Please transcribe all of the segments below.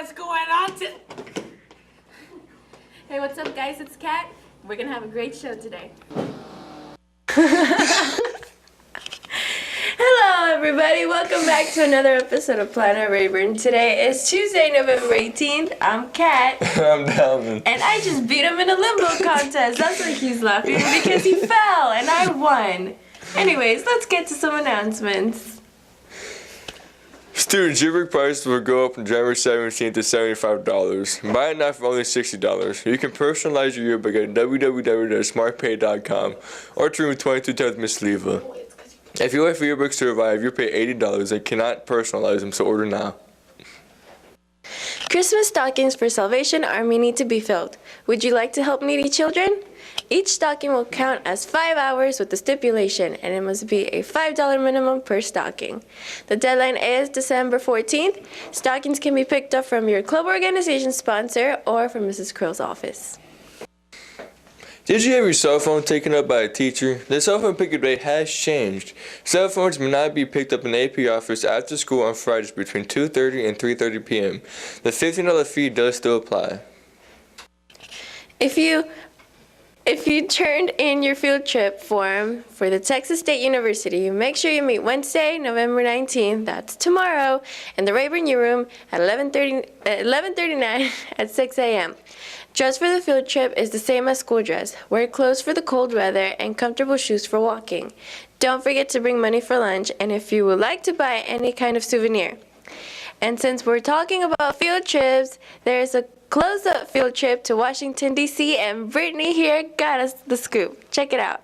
what's going on Hey, what's up, guys? It's Kat. We're gonna have a great show today. Hello, everybody. Welcome back to another episode of Planet Rayburn. Today is Tuesday, November 18th. I'm Kat. I'm Dalvin. And I just beat him in a limbo contest. That's why he's laughing, because he fell and I won. Anyways, let's get to some announcements. Student yearbook prices will go up on January 17th to $75. Buy it now for only $60. You can personalize your yearbook at www.smartpay.com or to room 2210 with Miss Leva. If you wait for yearbooks to arrive, you pay $80 and cannot personalize them, so order now. Christmas stockings for Salvation Army need to be filled. Would you like to help needy children? Each stocking will count as 5 hours with the stipulation, and it must be a $5 minimum per stocking. The deadline is December 14th. Stockings can be picked up from your club organization sponsor or from Mrs. Krill's office. Did you have your cell phone taken up by a teacher? The cell phone pickup date has changed. Cell phones may not be picked up in the AP office after school on Fridays between 2:30 and 3:30 p.m. The $15 fee does still apply. If you turned in your field trip form for the Texas State University, make sure you meet Wednesday, November 19th, that's tomorrow, in the Rayburn U Room at 11:39 at 6 a.m. Dress for the field trip is the same as school dress. Wear clothes for the cold weather and comfortable shoes for walking. Don't forget to bring money for lunch, and if you would like to buy any kind of souvenir. And since we're talking about field trips, there's a close-up field trip to Washington, D.C., and Brittany here got us the scoop. Check it out.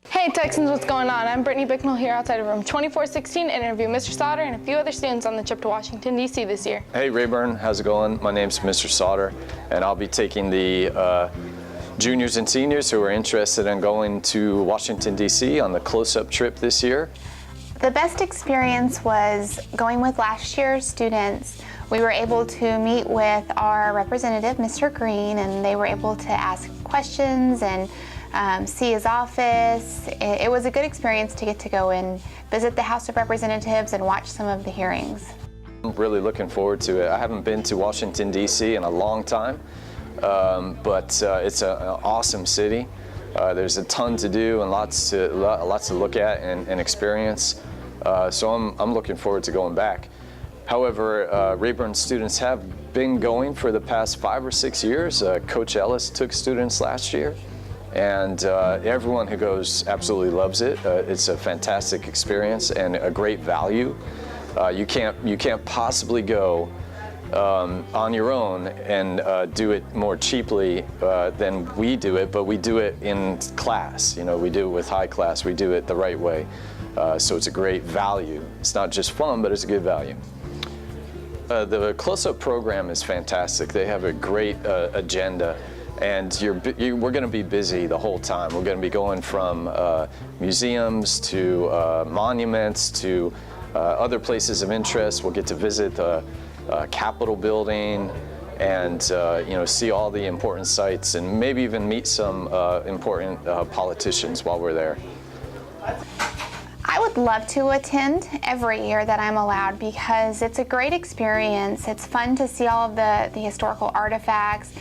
Hey Texans, what's going on? I'm Brittany Bicknell here outside of room 2416 to interview Mr. Sauter and a few other students on the trip to Washington, D.C. this year. Hey Rayburn, how's it going? My name's Mr. Sauter, and I'll be taking the juniors and seniors who are interested in going to Washington, D.C. on the close-up trip this year. The best experience was going with last year's students. We were able to meet with our representative, Mr. Green, and they were able to ask questions and see his office. It was a good experience to get to go and visit the House of Representatives and watch some of the hearings. I'm really looking forward to it. I haven't been to Washington, D.C. in a long time, but it's an awesome city. There's a ton to do and lots to look at and experience. So I'm looking forward to going back. However, Rayburn students have been going for the past 5 or 6 years. Coach Ellis took students last year, and everyone who goes absolutely loves it. It's a fantastic experience and a great value. You can't possibly go on your own and do it more cheaply than we do it, but we do it in class. You know, we do it with high class. We do it the right way. So it's a great value. It's not just fun, but it's a good value. The close-up program is fantastic. They have a great agenda, and we're going to be busy the whole time. We're going to be going from museums to monuments to other places of interest. We'll get to visit the Capitol building and see all the important sites and maybe even meet some important politicians while we're there. I would love to attend every year that I'm allowed because it's a great experience. It's fun to see all of the historical artifacts.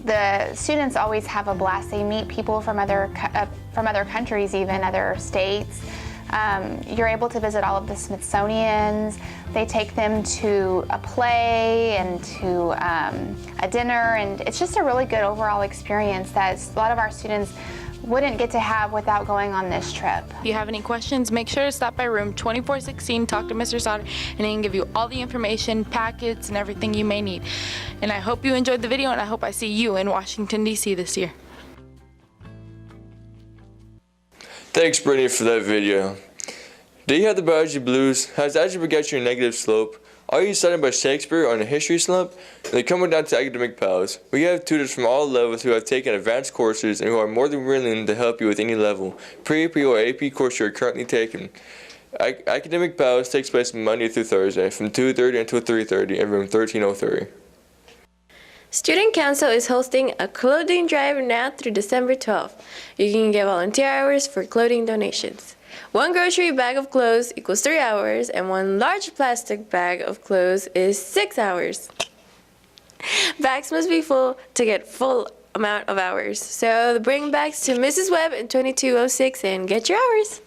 The students always have a blast. They meet people from other countries, even other states. You're able to visit all of the Smithsonians. They take them to a play and to a dinner, and it's just a really good overall experience that a lot of our students wouldn't get to have without going on this trip. If you have any questions, make sure to stop by room 2416, talk to Mr. Sauter, and he can give you all the information, packets, and everything you may need. And I hope you enjoyed the video, and I hope I see you in Washington, D.C. this year. Thanks, Brittany, for that video. Do you have the biology blues? Has algebra got you a negative slope? Are you studying by Shakespeare on a history slump? Then coming down to Academic Pals. We have tutors from all levels who have taken advanced courses and who are more than willing to help you with any level, pre-AP or AP course you are currently taking. Academic Pals takes place Monday through Thursday from 2:30 until 3:30 in room 1303. Student Council is hosting a clothing drive now through December 12th. You can get volunteer hours for clothing donations. 1 grocery bag of clothes equals 3 hours, and 1 large plastic bag of clothes is 6 hours. Bags must be full to get full amount of hours. So bring bags to Mrs. Webb in 2206 and get your hours.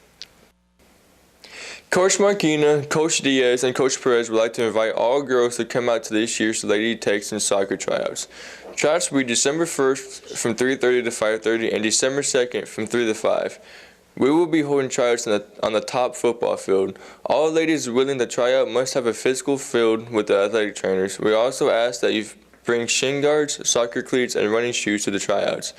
Coach Marquina, Coach Diaz, and Coach Perez would like to invite all girls to come out to this year's Lady Texans soccer tryouts. Tryouts will be December 1st from 3:30 to 5:30 and December 2nd from 3 to 5. We will be holding tryouts on the top football field. All ladies willing to try out must have a physical field with the athletic trainers. We also ask that you bring shin guards, soccer cleats, and running shoes to the tryouts.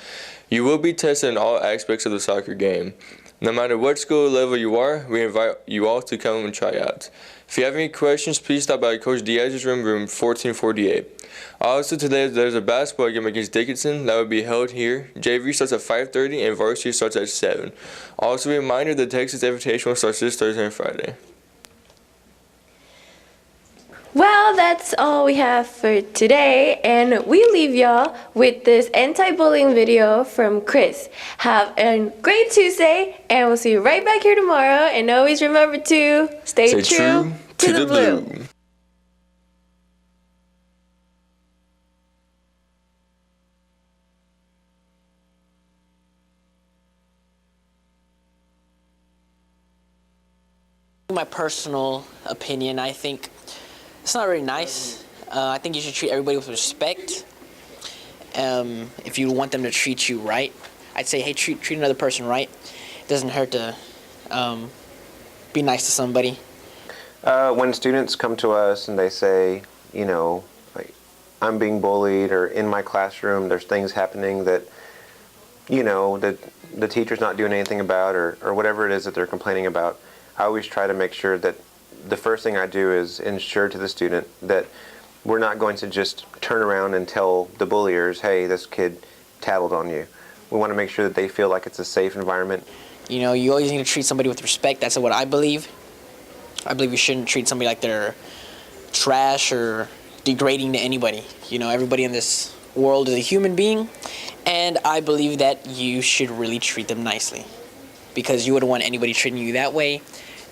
You will be tested in all aspects of the soccer game. No matter what school level you are, we invite you all to come and try out. If you have any questions, please stop by Coach Diaz's room 1448. Also today, there's a basketball game against Dickinson that will be held here. JV starts at 5:30 and varsity starts at 7. Also a reminder, the Texas Invitational starts this Thursday and Friday. Well, that's all we have for today, and we leave y'all with this anti-bullying video from Chris. Have a great Tuesday, and we'll see you right back here tomorrow. And always remember to stay true to the blue. My personal opinion, I think it's not very nice. I think you should treat everybody with respect. If you want them to treat you right, I'd say, hey, treat another person right. It doesn't hurt to be nice to somebody. When students come to us and they say, you know, like, I'm being bullied, or in my classroom there's things happening that, you know, that the teacher's not doing anything about, or whatever it is that they're complaining about, I always try to make sure that the first thing I do is ensure to the student that we're not going to just turn around and tell the bulliers, hey, this kid tattled on you. We want to make sure that they feel like it's a safe environment. You know, you always need to treat somebody with respect. That's what I believe. I believe you shouldn't treat somebody like they're trash or degrading to anybody. You know, everybody in this world is a human being, and I believe that you should really treat them nicely, because you wouldn't want anybody treating you that way.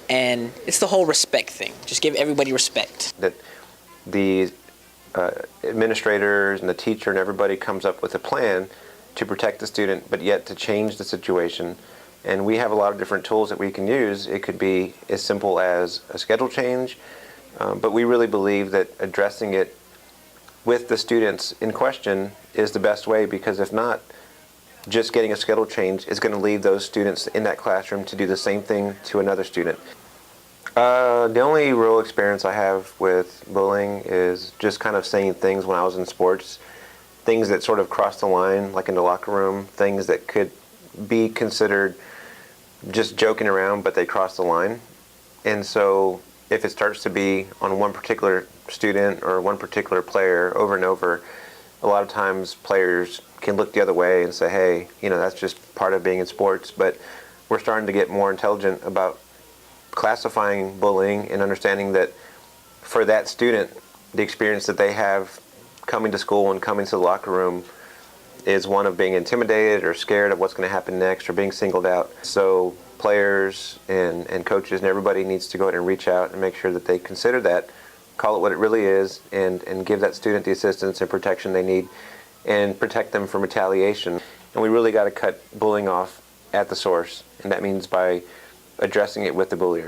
And it's the whole respect thing. Just give everybody respect. That the administrators and the teacher and everybody comes up with a plan to protect the student, but yet to change the situation. And we have a lot of different tools that we can use. It could be as simple as a schedule change, but we really believe that addressing it with the students in question is the best way, because if not, just getting a schedule change is going to leave those students in that classroom to do the same thing to another student. The only real experience I have with bullying is just kind of saying things when I was in sports, things that sort of cross the line, like in the locker room, things that could be considered just joking around, but they cross the line. And so if it starts to be on one particular student or one particular player over and over, a lot of times players can look the other way and say, hey, you know, that's just part of being in sports. But we're starting to get more intelligent about classifying bullying and understanding that for that student, the experience that they have coming to school and coming to the locker room is one of being intimidated or scared of what's going to happen next or being singled out. So players and coaches and everybody needs to go ahead and reach out and make sure that they consider that, call it what it really is, and give that student the assistance and protection they need, and protect them from retaliation. And we really got to cut bullying off at the source, and that means by addressing it with the bullier.